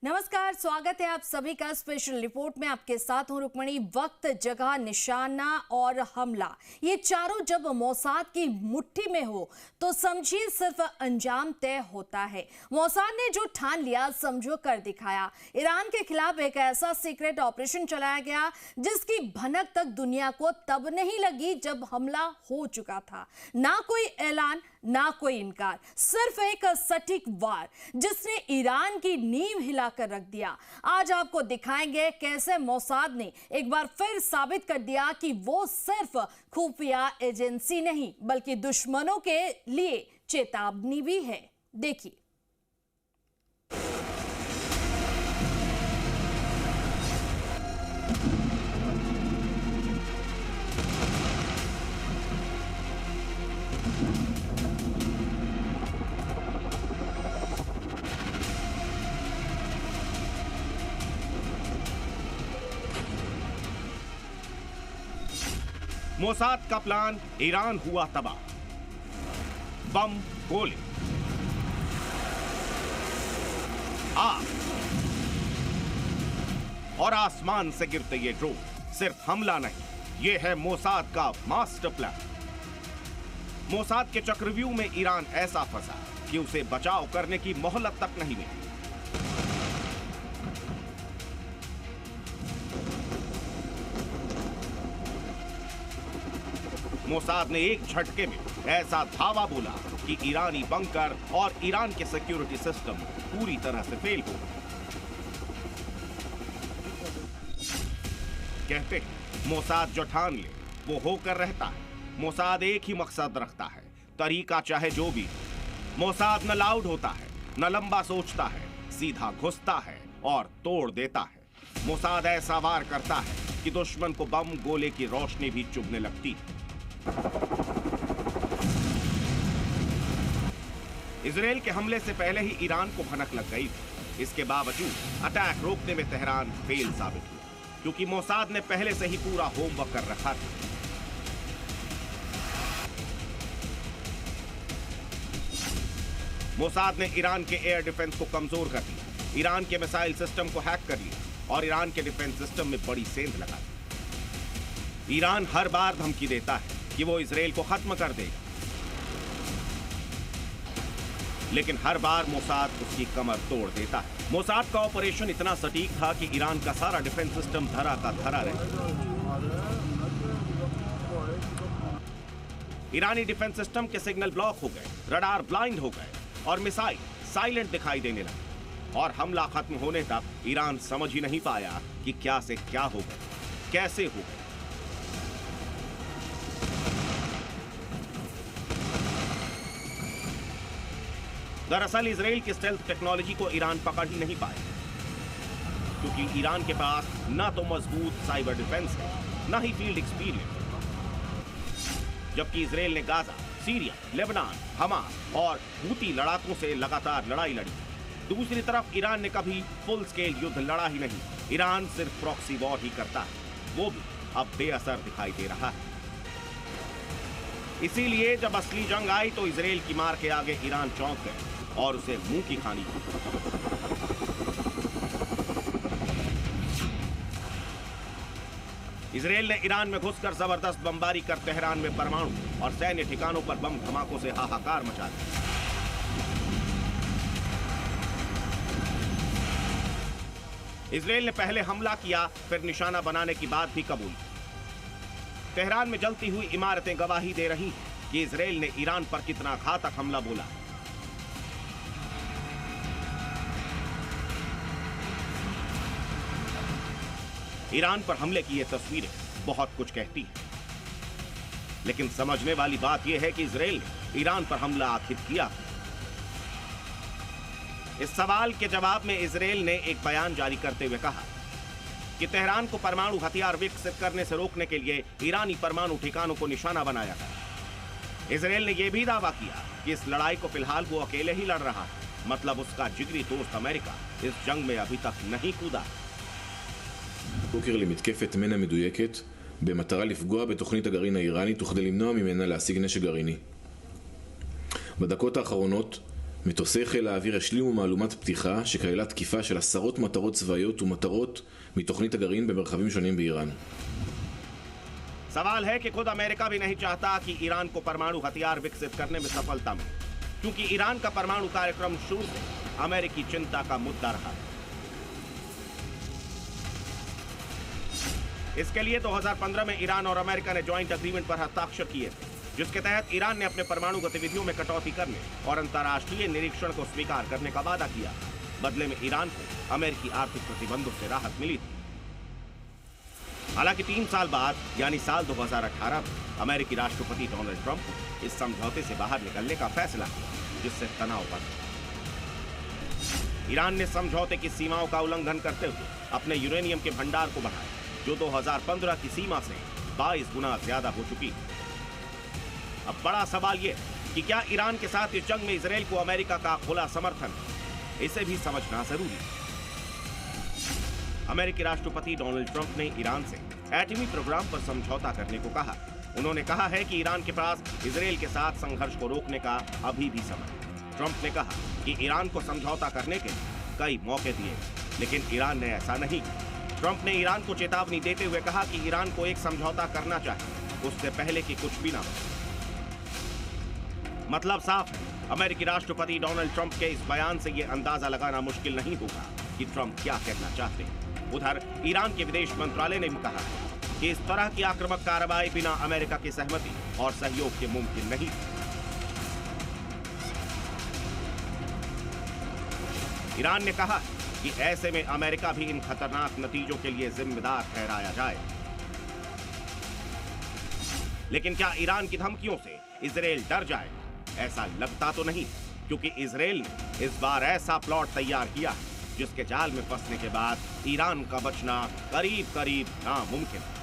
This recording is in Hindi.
नमस्कार, स्वागत है आप सभी का स्पेशल रिपोर्ट में। आपके साथ हूं रुक्मणी। वक्त, जगह, निशाना और हमला, ये चारों जब मोसाद की मुट्ठी में हो तो समझिए सिर्फ अंजाम तय होता है। मोसाद ने जो ठान लिया समझो कर दिखाया। ईरान के खिलाफ एक ऐसा सीक्रेट ऑपरेशन चलाया गया जिसकी भनक तक दुनिया को तब नहीं लगी जब हमला हो चुका था। ना कोई ऐलान, ना कोई इनकार, सिर्फ एक सटीक वार जिसने ईरान की नींव हिलाकर रख दिया। आज आपको दिखाएंगे कैसे मोसाद ने एक बार फिर साबित कर दिया कि वो सिर्फ खुफिया एजेंसी नहीं बल्कि दुश्मनों के लिए चेतावनी भी है। देखिए। मोसाद का प्लान ईरान हुआ तबाह। बम, गोले, आग और आसमान से गिरते ये ड्रोन सिर्फ हमला नहीं, ये है मोसाद का मास्टर प्लान। मोसाद के चक्रव्यूह में ईरान ऐसा फंसा कि उसे बचाव करने की मोहलत तक नहीं मिली। मोसाद ने एक झटके में ऐसा धावा बोला कि ईरानी बंकर और ईरान के सिक्योरिटी सिस्टम पूरी तरह से फेल हो गए। कहते हैं मोसाद जो ठान ले वो होकर रहता है। मोसाद एक ही मकसद रखता है, तरीका चाहे जो भी। मोसाद न लाउड होता है, न लंबा सोचता है, सीधा घुसता है और तोड़ देता है। मोसाद ऐसा वार करता है कि दुश्मन को बम गोले की रोशनी भी चुभने लगती है। इजराइल के हमले से पहले ही ईरान को भनक लग गई थी। इसके बावजूद अटैक रोकने में तेहरान फेल साबित हुआ क्योंकि मोसाद ने पहले से ही पूरा होमवर्क कर रखा था। मोसाद ने ईरान के एयर डिफेंस को कमजोर कर दिया, ईरान के मिसाइल सिस्टम को हैक कर लिया और ईरान के डिफेंस सिस्टम में बड़ी सेंध लगा दी। ईरान हर बार धमकी देता है कि वो इजराइल को खत्म कर देगा, लेकिन हर बार मोसाद उसकी कमर तोड़ देता है। मोसाद का ऑपरेशन इतना सटीक था कि ईरान का सारा डिफेंस सिस्टम धरा का धरा रहा। ईरानी डिफेंस सिस्टम के सिग्नल ब्लॉक हो गए, रडार ब्लाइंड हो गए और मिसाइल साइलेंट दिखाई देने लगे। और हमला खत्म होने तक ईरान समझ ही नहीं पाया कि क्या से क्या हो गया, कैसे हो गया। दरअसल इजराइल की स्टेल्थ टेक्नोलॉजी को ईरान पकड़ ही नहीं पाया क्योंकि ईरान के पास न तो मजबूत साइबर डिफेंस है, न ही फील्ड एक्सपीरियंस। जबकि इजराइल ने गाजा, सीरिया, लेबनान, हमास और हूती लड़ाकों से लगातार लड़ाई लड़ी। दूसरी तरफ ईरान ने कभी फुल स्केल युद्ध लड़ा ही नहीं। ईरान सिर्फ प्रॉक्सी वॉर ही करता है, वो भी अब बेअसर दिखाई दे रहा है। इसीलिए जब असली जंग आई तो इजराइल की मार के आगे ईरान चौंक गए और उसे मुंह की खानी पड़ी। इजराइल ने ईरान में घुसकर जबरदस्त बमबारी कर तेहरान में परमाणु और सैन्य ठिकानों पर बम धमाकों से हाहाकार मचा दिया। इजराइल ने पहले हमला किया, फिर निशाना बनाने की बात भी कबूल। तेहरान में जलती हुई इमारतें गवाही दे रही हैं कि इजराइल ने ईरान पर कितना घातक हमला बोला। ईरान पर हमले की ये तस्वीरें बहुत कुछ कहती हैं, लेकिन समझने वाली बात यह है कि इजराइल ने ईरान पर हमला आखिर किया। इस सवाल के जवाब में इजराइल ने एक बयान जारी करते हुए कहा कि तेहरान को परमाणु हथियार विकसित करने से रोकने के लिए ईरानी परमाणु ठिकानों को निशाना बनाया गया। इजराइल ने यह भी दावा किया कि इस लड़ाई को फिलहाल वो अकेले ही लड़ रहा है, मतलब उसका जिगरी दोस्त अमेरिका इस जंग में अभी तक नहीं कूदा। בוקר למתקפת מנע מדויקת במטרה לפגוע בתוכנית הגרעין האיראנית וכדי למנוע ממנה להשיג נשק גרעיני. בדקות האחרונות מטוסי חיל האוויר השלימו מהלומת פתיחה שכללה תקיפה של עשרות מטרות צבאיות ומטרות מתוכנית הגרעין במרחבים שונים באיראן. सवाल है कि खुद अमेरिका भी नहीं चाहता कि ईरान को परमाणु हथियार विकसित करने में सफलता मिले, क्योंकि ईरान का परमाणु कार्यक्रम शुरू से अमेरिकी चिंता का मुद्दा रहा है। इसके लिए 2015 में ईरान और अमेरिका ने जॉइंट एग्रीमेंट पर हस्ताक्षर किए थे, जिसके तहत ईरान ने अपने परमाणु गतिविधियों में कटौती करने और अंतर्राष्ट्रीय निरीक्षण को स्वीकार करने का वादा किया। बदले में ईरान को अमेरिकी आर्थिक प्रतिबंधों से राहत मिली थी। हालांकि 3 साल बाद यानी साल 2018 में अमेरिकी राष्ट्रपति डोनाल्ड ट्रंप ने इस समझौते से बाहर निकलने का फैसला किया, जिससे तनाव बढ़ा। ईरान ने समझौते की सीमाओं का उल्लंघन करते हुए अपने यूरेनियम के भंडार को बढ़ाया, जो 2015 की सीमा से 22 गुना ज्यादा हो चुकी है। अब बड़ा सवाल यह कि क्या ईरान के साथ इस जंग में इजराइल को अमेरिका का खुला समर्थन है, इसे भी समझना जरूरी है। अमेरिकी राष्ट्रपति डोनाल्ड ट्रंप ने ईरान से एटमी प्रोग्राम पर समझौता करने को कहा। उन्होंने कहा है कि ईरान के पास इजराइल के साथ संघर्ष को रोकने का अभी भी समय है। ट्रंप ने कहा कि ईरान को समझौता करने के कई मौके दिए, लेकिन ईरान ने ऐसा नहीं किया। ट्रंप ने ईरान को चेतावनी देते हुए कहा कि ईरान को एक समझौता करना चाहिए, उससे पहले कि कुछ भी ना हो। मतलब साफ है, अमेरिकी राष्ट्रपति डोनाल्ड ट्रंप के इस बयान से यह अंदाजा लगाना मुश्किल नहीं होगा कि ट्रंप क्या कहना चाहते हैं। उधर ईरान के विदेश मंत्रालय ने भी कहा कि इस तरह की आक्रामक कार्रवाई बिना अमेरिका की सहमति और सहयोग के मुमकिन नहीं। ईरान ने कहा कि ऐसे में अमेरिका भी इन खतरनाक नतीजों के लिए जिम्मेदार ठहराया जाए। लेकिन क्या ईरान की धमकियों से इजराइल डर जाएगा? ऐसा लगता तो नहीं, क्योंकि इजराइल ने इस बार ऐसा प्लॉट तैयार किया है जिसके जाल में फंसने के बाद ईरान का बचना करीब करीब नामुमकिन है।